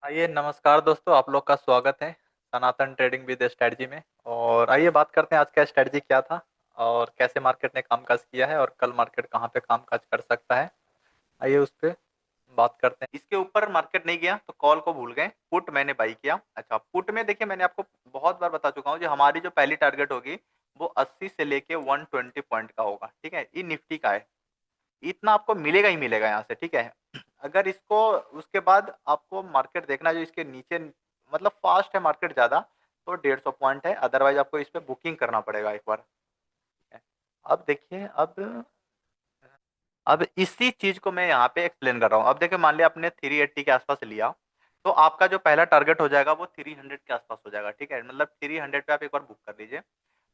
आइए नमस्कार दोस्तों, आप लोग का स्वागत है सनातन ट्रेडिंग विद स्ट्रेटजी में। और आइए बात करते हैं आज का स्ट्रेटजी क्या था और कैसे मार्केट ने कामकाज किया है और कल मार्केट कहाँ पे कामकाज कर सकता है। आइए उस पे बात करते हैं। इसके ऊपर मार्केट नहीं गया तो कॉल को भूल गए, पुट मैंने बाई किया। अच्छा, पुट में देखिए मैंने आपको बहुत बार बता चुका हूँ जो हमारी जो पहली टारगेट होगी वो 80 से लेके 120 पॉइंट का होगा। ठीक है, ये निफ्टी का है। इतना आपको मिलेगा ही मिलेगा यहाँ से। ठीक है, अगर इसको उसके बाद आपको मार्केट देखना है जो इसके नीचे, मतलब फास्ट है मार्केट ज्यादा, तो 150 पॉइंट है। अदरवाइज आपको इस पे बुकिंग करना पड़ेगा एक बार। अब देखिए, अब इसी चीज को मैं यहाँ पे एक्सप्लेन कर रहा हूँ। अब देखिए, मान लिया आपने 380 के आसपास लिया, तो आपका जो पहला टारगेट हो जाएगा वो 300 के आसपास हो जाएगा। ठीक है, मतलब 300 पे आप एक बार बुक कर लीजिए।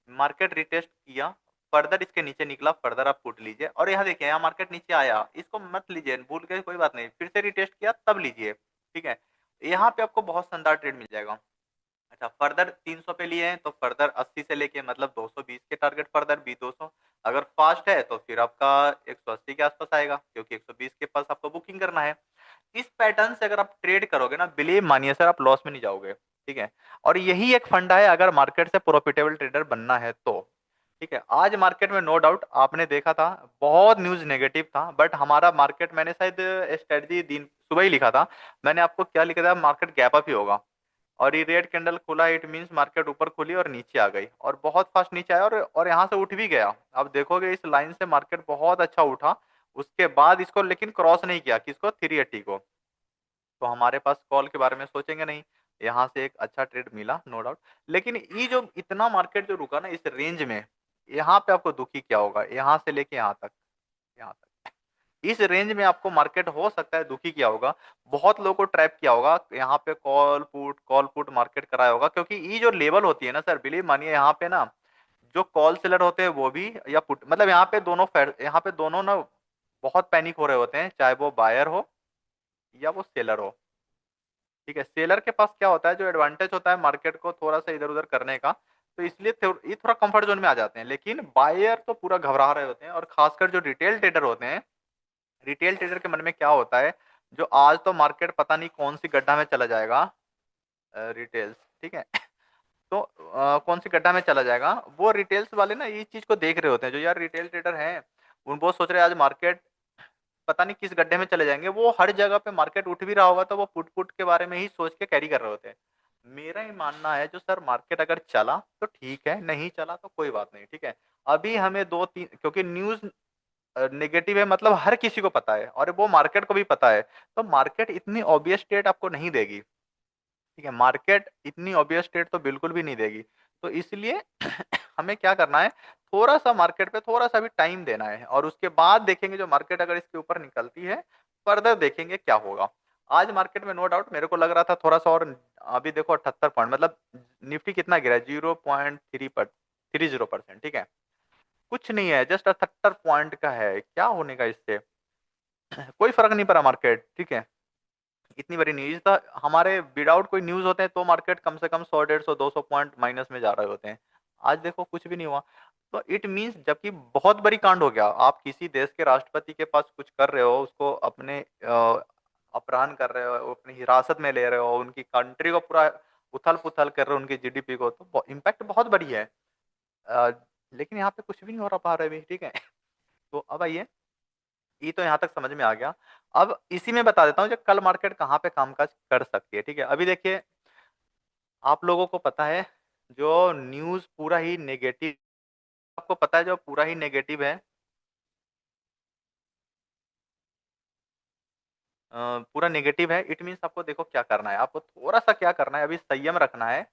मार्केट रिटेस्ट किया, फर्दर इसके नीचे निकला, फर्दर आप पुट लीजिए। और यहाँ देखिए, यहाँ मार्केट नीचे आया, इसको मत लीजिए, भूल गए कोई बात नहीं, फिर से रिटेस्ट किया तब लीजिए। ठीक है, यहाँ पे आपको बहुत शानदार ट्रेड मिल जाएगा। अच्छा, फर्दर 300 पे लिए हैं तो फर्दर 80 से लेके मतलब 220 के टारगेट, फर्दर भी 200। अगर फास्ट है तो फिर आपका 180 के आसपास आएगा, क्योंकि 120 के पास आपको बुकिंग करना है। इस पैटर्न से अगर आप ट्रेड करोगे ना, बिलीव मानिए सर, आप लॉस में नहीं जाओगे। ठीक है, और यही एक फंडा है अगर मार्केट से प्रॉफिटेबल ट्रेडर बनना है तो। ठीक है, आज मार्केट में नो डाउट आपने देखा था बहुत न्यूज नेगेटिव था, बट हमारा मार्केट, मैंने शायद स्ट्रेटजी दिन सुबह ही लिखा था। मैंने आपको क्या लिखा था, मार्केट गैप अप ही होगा। और ये रेड कैंडल खुला, इट मींस मार्केट ऊपर खुली और नीचे आ गई, और बहुत फास्ट नीचे आया, और यहाँ से उठ भी गया। अब देखोगे इस लाइन से मार्केट बहुत अच्छा उठा। उसके बाद इसको लेकिन क्रॉस नहीं किया, किसको, 380 को। तो हमारे पास कॉल के बारे में सोचेंगे नहीं। यहाँ से एक अच्छा ट्रेड मिला, नो डाउट। लेकिन ये जो इतना मार्केट जो रुका ना इस रेंज में, यहाँ पे आपको दुखी क्या होगा, यहाँ से लेके यहाँ तक, यहाँ तक इस रेंज में आपको मार्केट हो सकता है दुखी किया होगा। बहुत लोगों को ट्रैप किया होगा, यहाँ पे कॉल पुट मार्केट कराया होगा, क्योंकि ये जो लेवल होती है ना सर, बिलीव मानिए यहाँ पे ना जो कॉल सेलर होते हैं वो भी, या पुट, मतलब यहाँ पे दोनों ना बहुत पैनिक हो रहे होते हैं, चाहे वो बायर हो या वो सेलर हो। ठीक है, सेलर के पास क्या होता है, जो एडवांटेज होता है मार्केट को थोड़ा सा इधर उधर करने का, तो इसलिए ये थोड़ा कंफर्ट जोन में आ जाते हैं। लेकिन बायर तो पूरा घबरा रहे होते हैं, और खासकर जो रिटेल ट्रेडर होते हैं, रिटेल ट्रेडर के मन में क्या होता है, जो आज तो मार्केट पता नहीं कौन सी गड्ढा में चला जाएगा, रिटेल्स। ठीक है, तो कौन सी गड्ढा में चला जाएगा, वो रिटेल्स वाले ना ये चीज को देख रहे होते हैं, जो यार रिटेल ट्रेडर हैं, उन वो सोच रहे हैं आज मार्केट पता नहीं किस गड्ढे में चले जाएंगे। वो हर जगह पे मार्केट उठ भी रहा होगा तो वो पुट पुट के बारे में ही सोच के कैरी कर रहे होते हैं। मेरा ही मानना है जो सर, मार्केट अगर चला तो ठीक है, नहीं चला तो कोई बात नहीं। ठीक है, अभी हमें दो तीन, क्योंकि न्यूज नेगेटिव है, मतलब हर किसी को पता है और वो मार्केट को भी पता है, तो मार्केट इतनी ऑब्वियस स्टेट आपको नहीं देगी। ठीक है, मार्केट इतनी ऑब्वियस स्टेट तो बिल्कुल भी नहीं देगी। तो इसलिए हमें क्या करना है, थोड़ा सा मार्केट पे थोड़ा सा भी टाइम देना है, और उसके बाद देखेंगे जो मार्केट अगर इसके ऊपर निकलती है, फर्दर देखेंगे क्या होगा। आज मार्केट में नो डाउट मेरे को लग रहा था थोड़ा सा और, अभी देखो 78 पॉइंट, मतलब निफ्टी कितना गिरा है, 0.30%। ठीक है, कुछ नहीं है, जस्ट 78 पॉइंट का है, क्या होने का इससे, कोई फर्क नहीं पड़ा मार्केट। ठीक है, इतनी बड़ी न्यूज था, हमारे विदाउट कोई न्यूज होते हैं तो मार्केट कम से कम 100 150 200 पॉइंट माइनस में जा रहे होते हैं। आज देखो कुछ भी नहीं हुआ। तो इट मीन्स जबकि बहुत बड़ी कांड हो गया, आप किसी देश के राष्ट्रपति के पास कुछ कर रहे हो, उसको अपने अपहरण कर रहे हो, अपनी हिरासत में ले रहे हो, उनकी कंट्री को पूरा उथल पुथल कर रहे हो, उनकी जीडीपी को, तो इम्पैक्ट बहुत बड़ी है। अ, लेकिन यहाँ पे कुछ भी नहीं हो रहा पा रहा है अभी। ठीक है, तो अब आइए, ये तो यहाँ तक समझ में आ गया। अब इसी में बता देता हूँ जो कल मार्केट कहाँ पे कामकाज कर सकती है। ठीक है, अभी देखिए, आप लोगों को पता है जो न्यूज़ पूरा ही नेगेटिव, आपको पता है जो पूरा ही नेगेटिव है, पूरा नेगेटिव है, इट मीन्स आपको देखो क्या करना है, आपको थोड़ा सा क्या करना है, अभी संयम रखना है।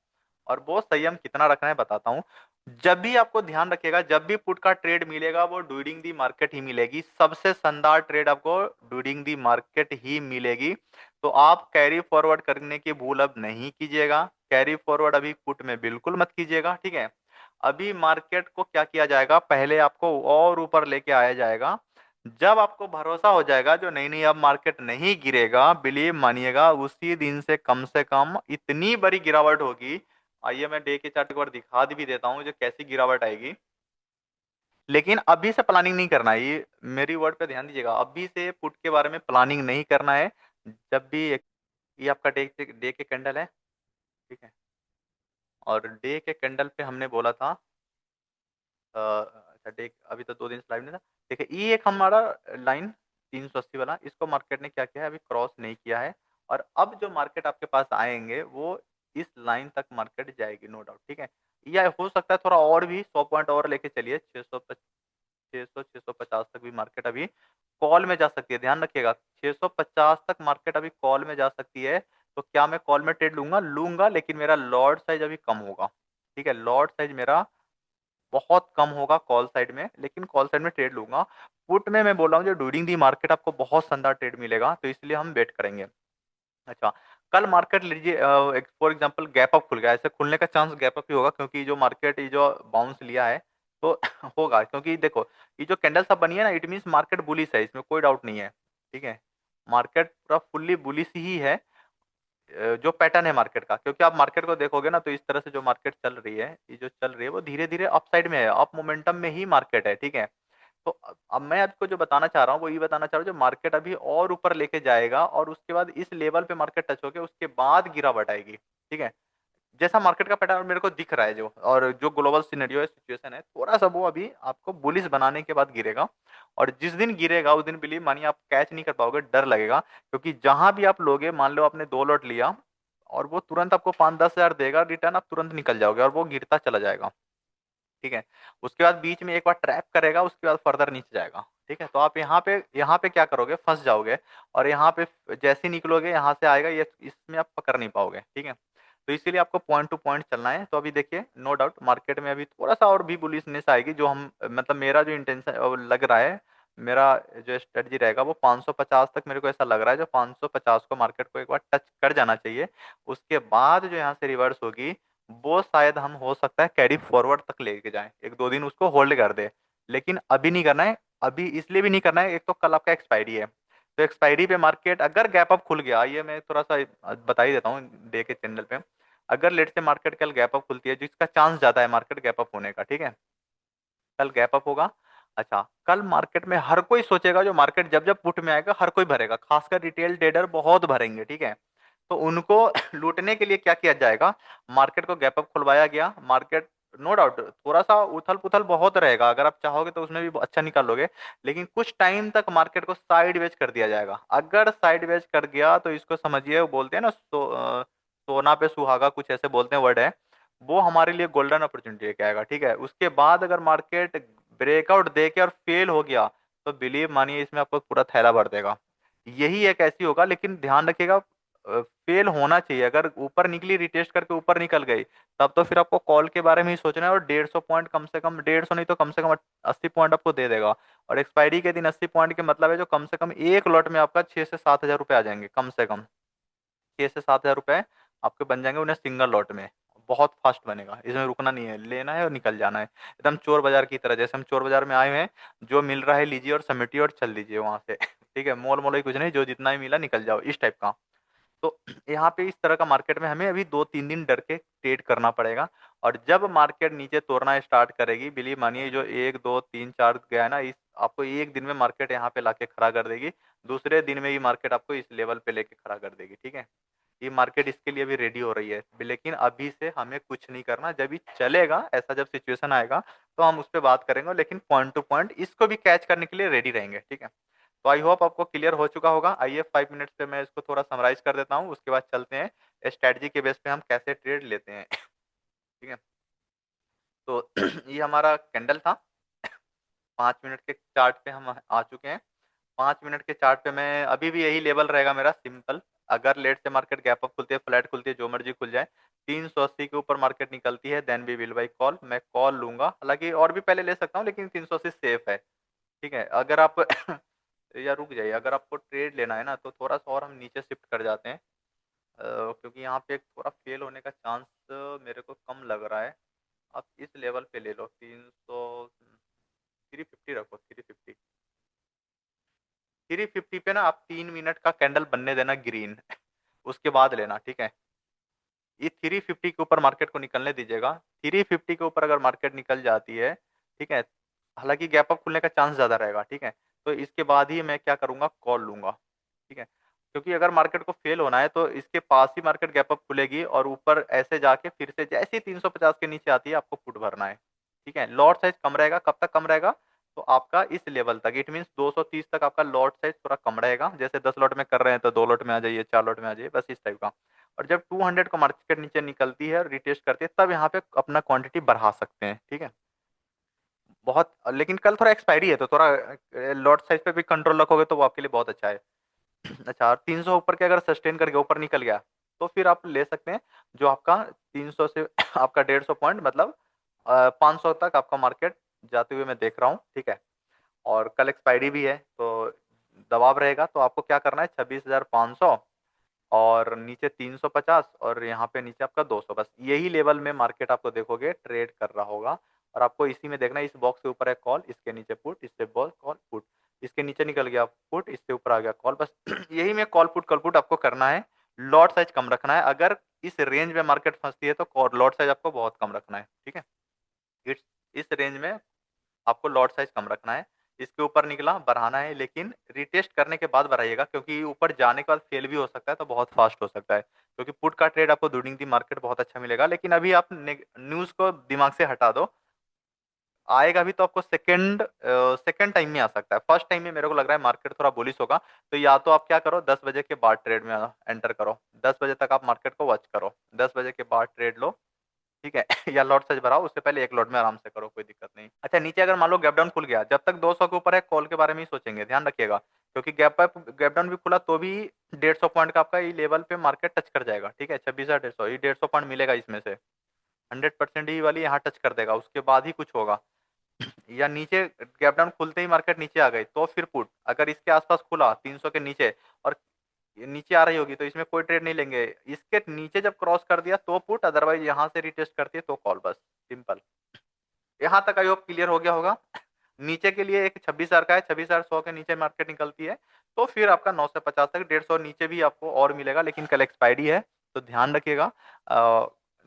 और वो संयम कितना रखना है बताता हूँ। जब भी आपको ध्यान रखिएगा, जब भी पुट का ट्रेड मिलेगा वो ड्यूरिंग दी मार्केट ही मिलेगी, सबसे शानदार ट्रेड आपको ड्यूरिंग दी मार्केट ही मिलेगी। तो आप कैरी फॉरवर्ड करने की भूल अब नहीं कीजिएगा, कैरी फॉरवर्ड अभी पुट में बिल्कुल मत कीजिएगा। ठीक है, अभी मार्केट को क्या किया जाएगा, पहले आपको और ऊपर लेके आया जाएगा। जब आपको भरोसा हो जाएगा जो नहीं नहीं अब मार्केट नहीं गिरेगा, बिलीव मानिएगा उसी दिन से कम इतनी बड़ी गिरावट होगी। आइए मैं डे के चार्ट एक बार दिखा भी देता हूँ जो कैसी गिरावट आएगी। लेकिन अभी से प्लानिंग नहीं करना है, ये मेरी वर्ड पे ध्यान दीजिएगा, अभी से पुट के बारे में प्लानिंग नहीं करना है। जब भी ये आपका डे के कैंडल है, ठीक है। और डे के कैंडल पे हमने बोला था, अच्छा डे अभी तो 2 दिन लाइव नहीं था। देखिए ये एक हमारा लाइन 380 वाला, इसको मार्केट ने क्या किया है, अभी क्रॉस नहीं किया है। और अब जो मार्केट आपके पास आएंगे वो इस लाइन तक मार्केट जाएगी, नो डाउट, ठीक है। या हो सकता है थोड़ा और भी 100 पॉइंट और लेके चलिए, 650 तक भी मार्केट अभी कॉल में जा सकती है, ध्यान रखिएगा। 650 तक मार्केट अभी कॉल में जा सकती है। तो क्या मैं कॉल में ट्रेड लूंगा, लूंगा, लेकिन मेरा लॉट साइज अभी कम होगा, ठीक है। लॉट साइज मेरा बहुत कम होगा कॉल साइड में, लेकिन कॉल साइड में ट्रेड लूंगा। पुट में मैं बोल रहा हूँ जो ड्यूरिंग दी मार्केट आपको बहुत शानदार ट्रेड मिलेगा, तो इसलिए हम वेट करेंगे। अच्छा, कल मार्केट लीजिए, फॉर एग्जांपल गैप अप खुल गया, ऐसे खुलने का चांस गैप अप ही होगा, क्योंकि जो मार्केट ये जो बाउंस लिया है तो होगा, क्योंकि देखो ये जो कैंडल सब बनी है ना, इट मीन्स मार्केट बुलिश है, इसमें कोई डाउट नहीं है, ठीक है। मार्केट पूरा फुल्ली बुलिश ही है। जो पैटर्न है मार्केट का, क्योंकि आप मार्केट को देखोगे ना, तो इस तरह से जो मार्केट चल रही है, ये जो चल रही है वो धीरे धीरे अप साइड में है, अप मोमेंटम में ही मार्केट है, ठीक है। तो अब मैं आपको जो बताना चाह रहा हूँ वो ये बताना चाह रहा हूँ, जो मार्केट अभी और ऊपर लेके जाएगा और उसके बाद इस लेवल पे मार्केट टच होके उसके बाद गिरावट आएगी, ठीक है। जैसा मार्केट का पैटर्न मेरे को दिख रहा है जो, और जो ग्लोबल सिनेरियो है, सिचुएशन है, थोड़ा सा वो अभी आपको बुलिश बनाने के बाद गिरेगा। और जिस दिन गिरेगा उस दिन बिलीव मानिए आप कैच नहीं कर पाओगे, डर लगेगा, क्योंकि जहां भी आप लोगे, मान लो आपने 2 लॉट लिया और वो तुरंत आपको 5-10 हजार देगा रिटर्न, आप तुरंत निकल जाओगे और वो गिरता चला जाएगा, ठीक है। उसके बाद बीच में एक बार ट्रैप करेगा, उसके बाद फर्दर नीचे जाएगा, ठीक है। तो आप यहाँ पे क्या करोगे, फंस जाओगे। और यहाँ पे जैसे ही निकलोगे यहाँ से आएगा ये, इसमें आप पकड़ नहीं पाओगे, ठीक है। तो इसीलिए आपको पॉइंट टू पॉइंट चलना है। तो अभी देखिए नो डाउट मार्केट में अभी थोड़ा सा और भी बुलिशनेस आएगी, जो हम मतलब मेरा जो इंटेंशन लग रहा है, मेरा जो स्ट्रेटजी रहेगा वो 550 तक, मेरे को ऐसा लग रहा है जो 550 को मार्केट को एक बार टच कर जाना चाहिए। उसके बाद जो यहाँ से रिवर्स होगी, वो शायद हम हो सकता है कैरी फॉरवर्ड तक लेके जाएं, 1-2 दिन उसको होल्ड कर दे। लेकिन अभी नहीं करना है। अभी इसलिए भी नहीं करना है, एक तो कल आपका एक्सपायरी है, तो एक्सपायरी पे मार्केट अगर गैप अप खुल गया, ये मैं थोड़ा सा बता ही देता हूँ डे के चैनल पे। अगर लेट से मार्केट कल गैप अप खुलती है, जिसका चांस ज्यादा है मार्केट गैप अप होने का, ठीक है, कल गैप अप होगा। अच्छा, कल मार्केट में हर कोई सोचेगा, जो मार्केट जब जब पुट में आएगा हर कोई भरेगा, खासकर रिटेल ट्रेडर बहुत भरेंगे, ठीक है। तो उनको लूटने के लिए क्या किया जाएगा, मार्केट को गैप अप खुलवाया गया, मार्केट नो डाउट थोड़ा सा उथल पुथल बहुत रहेगा, अगर आप चाहोगे तो उसमें भी अच्छा निकाल लोगे। लेकिन कुछ टाइम तक मार्केट को साइड वेज कर दिया जाएगा। अगर साइड वेज कर गया तो इसको समझिए, वो बोलते हैं ना सोना पे सुहागा, कुछ ऐसे बोलते हैं वर्ड है, वो हमारे लिए गोल्डन अपॉर्चुनिटी लेके आएगा, ठीक है। उसके बाद अगर मार्केट ब्रेकआउट दे के और फेल हो गया, तो बिलीव मानिए इसमें आपको पूरा थैला भर देगा। यही एक ऐसी होगा, लेकिन ध्यान रखिएगा फेल होना चाहिए। अगर ऊपर निकली, रिटेस्ट करके ऊपर निकल गई, तब तो फिर आपको कॉल के बारे में ही सोचना है। और 150 पॉइंट कम से कम, 150 नहीं तो कम से कम 80 पॉइंट आपको दे देगा। और एक्सपायरी के दिन 80 पॉइंट के मतलब है जो कम से कम एक लॉट में आपका 6 से 7 हजार रुपये आ जाएंगे, कम से कम 6 से 7 हजार रुपए आपके बन जाएंगे उन्हें सिंगल लॉट में। बहुत फास्ट बनेगा, इसमें रुकना नहीं है, लेना है और निकल जाना है, एकदम चोर बाजार की तरह। जैसे हम चोर बाजार में आए हुए हैं, जो मिल रहा है लीजिए और समेटिए और चल दीजिए वहां से ठीक है, मोल मोल कुछ नहीं, जो जितना ही मिला निकल जाओ, इस टाइप का। तो यहाँ पे इस तरह का मार्केट में हमें अभी 2-3 दिन डर के ट्रेड करना पड़ेगा। और जब मार्केट नीचे तोड़ना स्टार्ट करेगी, बिलीव मानिए जो 1 2 3 4 गया है ना, इस आपको एक दिन में मार्केट यहाँ पे लाके खड़ा कर देगी। दूसरे दिन में ही मार्केट आपको इस लेवल पे लेके खड़ा कर देगी, ठीक है। ये मार्केट इसके लिए भी रेडी हो रही है, लेकिन अभी से हमें कुछ नहीं करना। जब ये चलेगा, ऐसा जब सिचुएशन आएगा तो हम उस पर बात करेंगे, लेकिन पॉइंट टू पॉइंट इसको भी कैच करने के लिए रेडी रहेंगे, ठीक है। तो आई होप आपको क्लियर हो चुका होगा। आइए 5 मिनट्स पे मैं इसको थोड़ा समराइज कर देता हूँ, उसके बाद चलते हैं स्ट्रेटजी के बेस पे हम कैसे ट्रेड लेते हैं ठीक है। तो ये हमारा कैंडल था। 5 मिनट के चार्ट पे हम आ चुके हैं। 5 मिनट के चार्ट पे मैं अभी भी यही लेवल रहेगा मेरा सिंपल। अगर लेट से मार्केट गैप अप खुलती है, फ्लैट खुलती है, जो मर्जी खुल जाए, 380 के ऊपर मार्केट निकलती है, then we will buy call, मैं कॉल लूंगा। हालांकि और भी पहले ले सकता हूँ, लेकिन 380 सेफ है, ठीक है। अगर आप या रुक जाइए, अगर आपको ट्रेड लेना है ना, तो थोड़ा सा और हम नीचे शिफ्ट कर जाते हैं, क्योंकि यहाँ पे थोड़ा फेल होने का चांस मेरे को कम लग रहा है। आप इस लेवल पे ले लो, 350 रखो, 350। 350 पे ना आप 3 मिनट का कैंडल बनने देना ग्रीन उसके बाद लेना, ठीक है। ये 350 के ऊपर मार्केट को निकलने दीजिएगा। 350 के ऊपर अगर मार्केट निकल जाती है, ठीक है, हालांकि गैप अप खुलने का चांस ज्यादा रहेगा, ठीक है। तो इसके बाद ही मैं क्या करूंगा, कॉल लूंगा, ठीक है। क्योंकि अगर मार्केट को फेल होना है तो इसके पास ही मार्केट गैप अप खुलेगी और ऊपर ऐसे जाके फिर से जैसे ही 350 के नीचे आती है आपको पुट भरना है। ठीक है, लॉट साइज कम रहेगा, कब तक कम रहेगा, तो आपका इस लेवल तक, इट मीन्स 230 तक आपका लॉट साइज थोड़ा कम रहेगा। जैसे 10 लॉट में कर रहे हैं तो 2 लॉट में आ जाइए, 4 लॉट में आ जाइए, बस इस टाइप का। और जब 200 का मार्केट नीचे निकलती है और रिटेस्ट करती है तब यहाँ पे अपना क्वांटिटी बढ़ा सकते हैं। ठीक है, बहुत, लेकिन कल थोड़ा एक्सपायरी है तो थोड़ा लॉट साइज पे भी कंट्रोल रखोगे तो वो आपके लिए बहुत अच्छा है। अच्छा, 300 ऊपर के अगर सस्टेन करके ऊपर निकल गया तो फिर आप ले सकते हैं, जो आपका 300 से आपका 150 पॉइंट, मतलब 500 तक आपका मार्केट जाते हुए मैं देख रहा हूँ। ठीक है, और कल एक्सपायरी भी है तो दबाव रहेगा, तो आपको क्या करना है, 26,500 और नीचे 350 और यहाँ पे नीचे आपका 200, बस यही लेवल में मार्केट आपको देखोगे ट्रेड कर रहा होगा। और आपको इसी में देखना है, इस बॉक्स के ऊपर है कॉल, इसके नीचे पुट, इससे बॉल कॉल पुट, इसके नीचे निकल गया पुट, इससे ऊपर आ गया कॉल, बस यही में कॉल पुट कॉल पुट आपको करना है। लॉट साइज कम रखना है, अगर इस रेंज में मार्केट फंसती है तो लॉट साइज आपको बहुत कम रखना है। ठीक है, इस रेंज में आपको लॉट साइज कम रखना है। इसके ऊपर निकला बढ़ाना है, लेकिन रिटेस्ट करने के बाद बढ़ाइएगा, क्योंकि ऊपर जाने के बाद फेल भी हो सकता है तो बहुत फास्ट हो सकता है। क्योंकि पुट का ट्रेड आपको ड्यूरिंग दी मार्केट बहुत अच्छा मिलेगा, लेकिन अभी आप न्यूज को दिमाग से हटा दो, आएगा भी तो आपको सेकंड सेकंड टाइम में आ सकता है। फर्स्ट टाइम में मेरे को लग रहा है मार्केट थोड़ा बुलिश होगा, तो या तो आप क्या करो, 10 बजे के बाद ट्रेड में एंटर करो, 10 बजे तक आप मार्केट को वॉच करो, 10 बजे के बाद ट्रेड लो। ठीक है या लॉट साइज बढ़ाओ, उससे पहले एक लॉट में आराम से करो, कोई दिक्कत नहीं। अच्छा, नीचे अगर मान लो गैप डाउन खुल गया, जब तक 200 के ऊपर है कॉल के बारे में ही सोचेंगे, ध्यान रखिएगा, क्योंकि गैप डाउन भी खुला तो भी 150 पॉइंट का आपका ये लेवल पे मार्केट टच कर जाएगा। ठीक है, 26,150, ये 150 पॉइंट मिलेगा इसमें से, 100% ही वाली यहाँ टच कर देगा, उसके बाद ही कुछ होगा। या नीचे गैप डाउन खुलते ही मार्केट नीचे आ गई तो फिर पुट, अगर इसके आसपास खुला 300 के नीचे और ये नीचे आ रही होगी तो इसमें कोई ट्रेड नहीं लेंगे। इसके नीचे जब क्रॉस कर दिया तो पुट, अदरवाइज यहाँ से रिटेस्ट करती है तो कॉल, बस सिंपल। यहाँ तक आई होप क्लियर हो गया होगा। नीचे के लिए एक 26,000 का है, 26,100 के नीचे मार्केट निकलती है तो फिर आपका 950 तक 150 नीचे भी आपको और मिलेगा, लेकिन कल एक्सपायरी है तो ध्यान रखिएगा।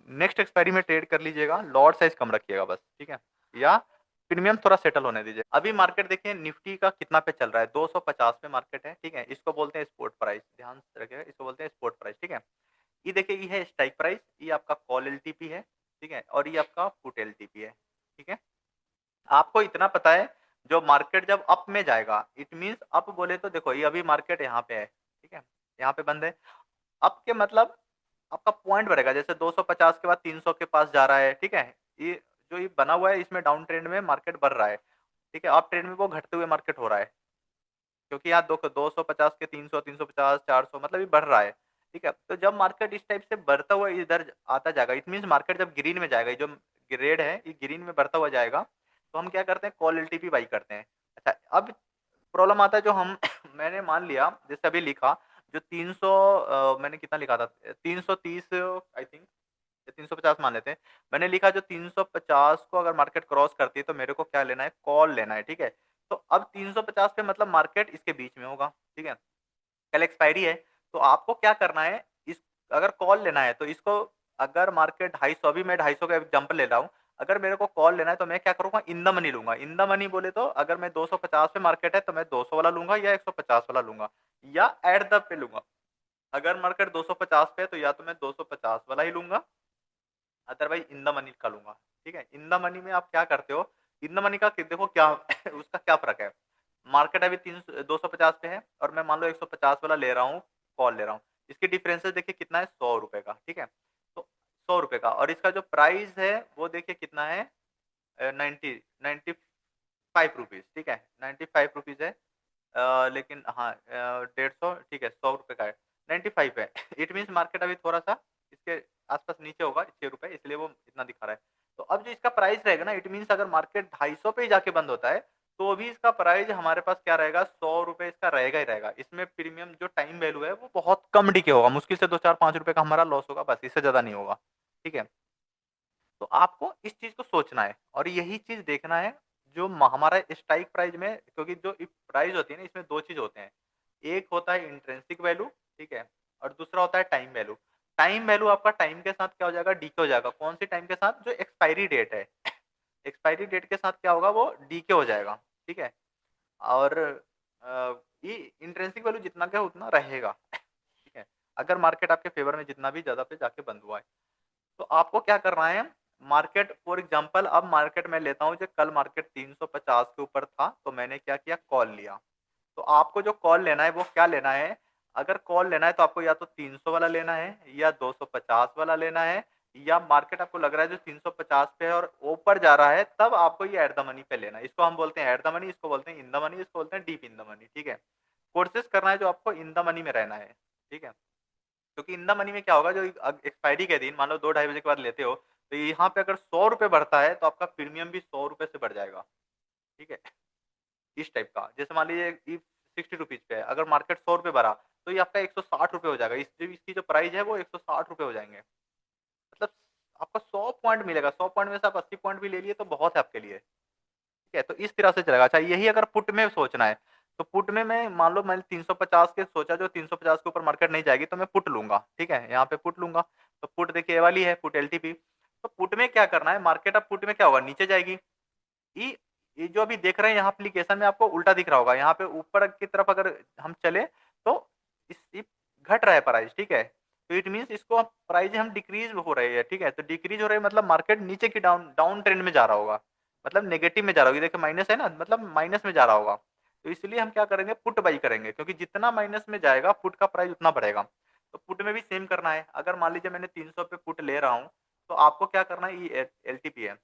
नेक्स्ट एक्सपायरी में ट्रेड कर लीजिएगा, लॉट साइज कम रखिएगा बस। ठीक है, या प्रीमियम थोड़ा सेटल होने दीजिए। अभी मार्केट देखिए निफ्टी का कितना पे चल रहा है, 250 पे मार्केट है। ठीक है, इसको बोलते हैं स्पोर्ट प्राइस, ध्यान से रखिएगा, इसको बोलते हैं स्पोर्ट प्राइस। ठीक है, ये देखिए, ये है स्ट्राइक प्राइस, ये आपका कॉल एलटीपी है। ठीक है, और ये आपका पुट एलटीपी है। ठीक है, आपको इतना पता है, जो मार्केट जब अप में जाएगा, इट मींस अप बोले तो देखो ये अभी मार्केट यहाँ पे है। ठीक है, यहाँ पे बंद है, अप के मतलब आपका पॉइंट बढ़ेगा, जैसे 250 के बाद 300 के पास जा रहा है। ठीक है, ये जो ये बना हुआ है इसमें डाउन ट्रेंड में मार्केट बढ़ रहा है। ठीक है, अप ट्रेंड में वो घटते हुए मार्केट हो रहा है, क्योंकि यहाँ 250 के 300, 350, 400, मतलब ये बढ़ रहा है। ठीक है, तो जब मार्केट इस टाइप से बढ़ता हुआ इधर आता जाएगा, इट मीन्स मार्केट जब ग्रीन में जाएगा, ये जो रेड है ये ग्रीन में बढ़ता हुआ जाएगा, तो हम क्या करते हैं, कॉल एलटीपी बाई करते हैं। अच्छा, अब प्रॉब्लम आता है, जो हम मैंने मान लिया, जैसे अभी लिखा, जो 300 मैंने कितना लिखा था, 330 आई थिंक, 350 मान लेते हैं। मैंने लिखा जो 350 को अगर मार्केट क्रॉस करती है तो मेरे को क्या लेना है, कॉल लेना है। ठीक है, तो अब 350 पे मतलब मार्केट इसके बीच में होगा। ठीक है, कल एक्सपायरी है, तो आपको क्या करना है, इस अगर कॉल लेना है तो इसको, अगर मार्केट 250, अभी मैं 250 का एग्जांपल ले रहा हूँ, अगर मेरे को कॉल लेना है तो मैं क्या करूंगा, इन द मनी लूंगा। इन द मनी बोले तो अगर मैं 250 पे मार्केट है तो मैं 200 वाला लूंगा या 150 वाला लूंगा, या एट द पे लूंगा। अगर मार्केट 250 पे है तो या तो मैं 250 वाला ही लूंगा, अदरवाइज इन द मनी का लूंगा। ठीक है, इन द मनी में आप क्या करते हो, इन द मनी का देखो क्या उसका क्या फर्क है। मार्केट अभी 250 पे है और मैं मान लो 150 वाला ले रहा हूँ, कॉल ले रहा हूँ, इसके डिफरेंसेस देखिए कितना है, 100 रुपए का। ठीक है, तो 100 रुपए का, और इसका जो प्राइस है वो देखिए कितना है, 95 रुपीज। ठीक है, 95 रुपीज है। लेकिन हाँ, 150, ठीक है, 100 रुपए का है, 95 है। इट मीन्स मार्केट अभी थोड़ा सा इसके आसपास नीचे होगा, 6 रुपए, इसलिए वो इतना दिखा रहा है। तो अब जो इसका प्राइस रहेगा ना, इट मीन्स अगर मार्केट 250 पे ही जाके बंद होता है तो भी इसका प्राइस हमारे पास क्या रहेगा, 100 रुपए इसका रहेगा ही रहेगा। इसमें प्रीमियम जो टाइम वैल्यू है वो बहुत कम डिके होगा, मुश्किल से 2 4 5 रुपए का हमारा लॉस होगा, बस इससे ज्यादा नहीं होगा। ठीक है, तो आपको इस चीज को सोचना है और यही चीज देखना है, जो हमारा स्ट्राइक प्राइस में, क्योंकि जो प्राइस होती है ना, इसमें दो चीज होते हैं, एक होता है इंट्रिंसिक वैल्यू। ठीक है, और दूसरा होता है टाइम वैल्यू। टाइम वैल्यू आपका टाइम के साथ क्या हो जाएगा, डीके हो जाएगा। कौन सी टाइम के साथ, जो एक्सपायरी डेट है, एक्सपायरी डेट के साथ क्या होगा, वो डीके हो जाएगा। ठीक है, और ये इंट्रिंसिक वैल्यू जितना का है उतना रहेगा। ठीक है, अगर मार्केट आपके फेवर में जितना भी ज़्यादा पे जाके बंद हुआ है, तो आपको क्या करना है, मार्केट फॉर एग्जांपल अब मार्केट में लेता हूँ, जो कल मार्केट 350 के ऊपर था, तो मैंने क्या किया, कॉल लिया। तो आपको जो कॉल लेना है वो क्या लेना है, अगर कॉल लेना है तो आपको या तो 300 वाला लेना है या 250 वाला लेना है, या मार्केट आपको लग रहा है जो 350 पे है और ऊपर जा रहा है, तब आपको ये एट द मनी पे लेना है। इसको हम बोलते हैं एट द मनी, इसको बोलते हैं इन द मनी, इसको बोलते हैं डीप इन द मनी। ठीक है, कोशिश करना है जो आपको इन द मनी में रहना है। ठीक है, क्योंकि इन द मनी में क्या होगा, जो एक्सपायरी के दिन मान लो 2 ढाई बजे के बाद लेते हो, तो यहाँ पे अगर 100 रुपए बढ़ता है तो आपका प्रीमियम भी 100 रुपए से बढ़ जाएगा। ठीक है, इस टाइप का, जैसे मान लीजिए 60 रुपीज पे है, अगर मार्केट 100 रुपए बढ़ा, तो ये आपका 160 रुपए हो जाएगा। इसकी जो प्राइस है वो 160 रुपए हो जाएंगे। मतलब आपका 100 पॉइंट मिलेगा, 100 पॉइंट में से आप 80 पॉइंट भी ले लिए तो बहुत है आपके लिए। ठीक है, तो इस तरह से चलेगा। अच्छा, यही अगर पुट में सोचना है, तो पुट में मैं मान लो मैंने 350 के सोचा, जो 350 के ऊपर मार्केट नहीं जाएगी तो मैं पुट लूंगा। ठीक है, यहाँ पे पुट लूंगा, तो पुट देखिए ये वाली है पुट एलटीपी। तो पुट में क्या करना है, मार्केट अब पुट में क्या होगा, नीचे जाएगी। ये ये जो अभी देख रहे हैं यहाँ एप्लीकेशन में आपको उल्टा दिख रहा होगा, यहाँ पे ऊपर की तरफ अगर हम चले तो ये घट रहा है प्राइस। ठीक है, तो इट मीन्स इसको प्राइस हम डिक्रीज हो रहे हैं। ठीक है, तो डिक्रीज हो रहे हैं मतलब मार्केट नीचे की डाउन डाउन ट्रेंड में जा रहा होगा, मतलब नेगेटिव में जा रहा होगा। ये देखिए माइनस है ना, मतलब माइनस में जा रहा होगा। तो इसलिए हम क्या करेंगे, पुट बाई करेंगे, क्योंकि जितना माइनस में जाएगा पुट का प्राइस उतना बढ़ेगा। तो पुट में भी सेम करना है। अगर मान लीजिए मैंने 300 पे पुट ले रहा हूँ, तो आपको क्या करना है, ये एलटीपी है,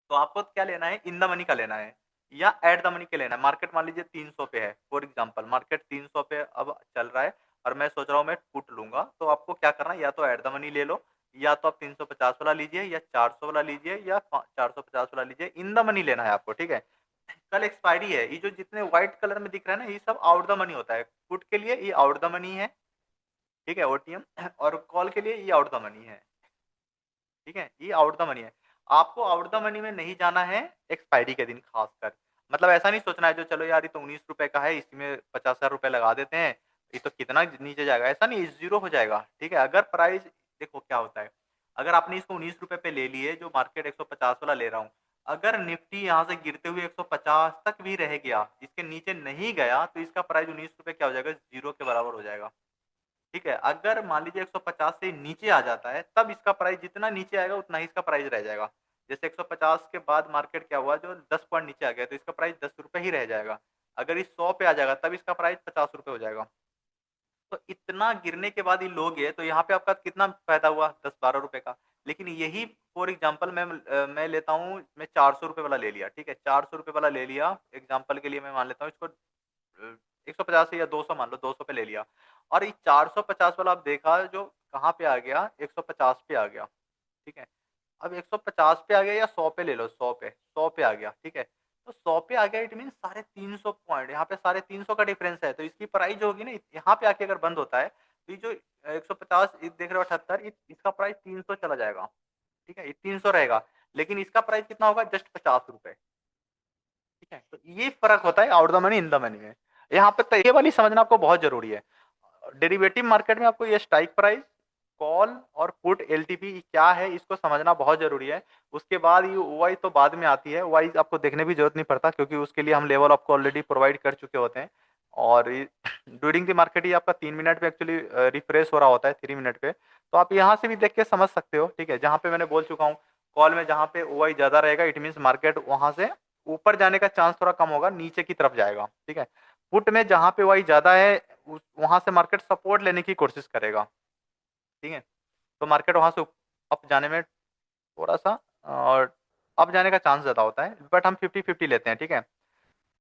तो आपको क्या लेना है, इन द मनी का लेना है या एट द मनी के लेना है। मार्केट मान लीजिए 300 पे है, फॉर एग्जांपल मार्केट 300 पे अब चल रहा है और मैं सोच रहा हूँ मैं पुट लूंगा, तो आपको क्या करना है, या तो एट द मनी ले लो, या तो आप 350 वाला लीजिए, या 400 वाला लीजिए, या 450 वाला लीजिए। इन द मनी लेना है आपको। ठीक है, कल एक्सपायरी है, ये जो जितने व्हाइट कलर में दिख रहा है ना, ये सब आउट द मनी होता है। पुट के लिए ये आउट द मनी है, ठीक है, ओटीएम, और कॉल के लिए ये आउट द मनी है। ठीक है, ये आउट द मनी है। आपको आउट द मनी में नहीं जाना है एक्सपायरी के दिन खासकर। मतलब ऐसा नहीं सोचना है जो चलो यार ये तो 19 रुपए का है, इसमें 50,000 रुपए लगा देते हैं, ये तो कितना नीचे जाएगा, ऐसा नहीं, जीरो हो जाएगा। ठीक है, अगर प्राइस देखो क्या होता है, अगर आपने इसको 19 रुपए पे ले लिए, जो मार्केट 150 वाला ले रहा हूँ, अगर निफ्टी यहाँ से गिरते हुए 150 तक भी रह गया, इसके नीचे नहीं गया, तो इसका प्राइस 19 रुपए क्या हो जाएगा, जीरो के बराबर हो जाएगा। ठीक है, अगर मान लीजिए 150 से नीचे आ जाता है, तब इसका प्राइस जितना नीचे आएगा उतना ही इसका प्राइस रह जाएगा। जैसे 150 के बाद मार्केट क्या हुआ, जो 10 पॉइंट नीचे आ गया, तो इसका प्राइस 10 रुपए ही रह जाएगा। अगर इस 100 पे आ जाएगा तब इसका प्राइस 50 रुपए हो जाएगा। तो इतना गिरने के बाद ये लोगे तो यहाँ पे आपका कितना फायदा हुआ, 10-12 रुपए का। लेकिन यही फॉर एग्जाम्पल मैं लेता हूँ, मैं 400 रुपए वाला ले लिया। ठीक है, 400 रुपए वाला ले लिया, एग्जाम्पल के लिए मैं मान लेता हूँ इसको 150 या 200, मान लो 200 पे ले लिया, और ये 450 वाला आप देखा जो कहाँ पे आ गया, 150 पे आ गया। ठीक है, अब 150 पे आ गया या 100 पे ले लो, 100 पे, 100 पे आ गया। ठीक है, तो 100 पे आ गया, इट मीन 350 पॉइंट, यहाँ पे 350 का डिफरेंस है, तो इसकी प्राइस जो होगी ना, यहाँ पे आके अगर बंद होता है, तो ये जो 150 देख रहे हो 78, इसका प्राइस 300 चला जाएगा। ठीक है, ये 300 रहेगा, लेकिन इसका प्राइस कितना होगा, जस्ट 50 रुपए। ठीक है, तो ये फर्क होता है out the money in the money में। यहाँ पे तो ये वाली समझना आपको बहुत जरूरी है। डेरिवेटिव मार्केट में आपको ये स्ट्राइक प्राइस, कॉल और पुट एलटीपी क्या है, इसको समझना बहुत जरूरी है। उसके बाद ये ओवाई तो बाद में आती है, ओवाई आपको देखने भी जरूरत नहीं पड़ता, क्योंकि उसके लिए हम लेवल आपको ऑलरेडी प्रोवाइड कर चुके होते हैं। और ड्यूरिंग द मार्केट ही आपका 3 मिनट पे एक्चुअली रिफ्रेश हो रहा होता है, 3 मिनट पे। तो आप यहाँ से भी देख के समझ सकते हो। ठीक है, जहाँ पे मैंने बोल चुका हूँ, कॉल में जहाँ पे ओवाई ज्यादा रहेगा, इट मीन मार्केट वहां से ऊपर जाने का चांस थोड़ा कम होगा, नीचे की तरफ जाएगा। ठीक है, पुट में जहाँ पे ओवाई ज्यादा है, वहां से मार्केट सपोर्ट लेने की कोशिश करेगा। ठीक है, तो मार्केट वहां से अप जाने में थोड़ा सा और अप जाने का चांस ज्यादा होता है, बट हम 50-50 लेते हैं। ठीक है,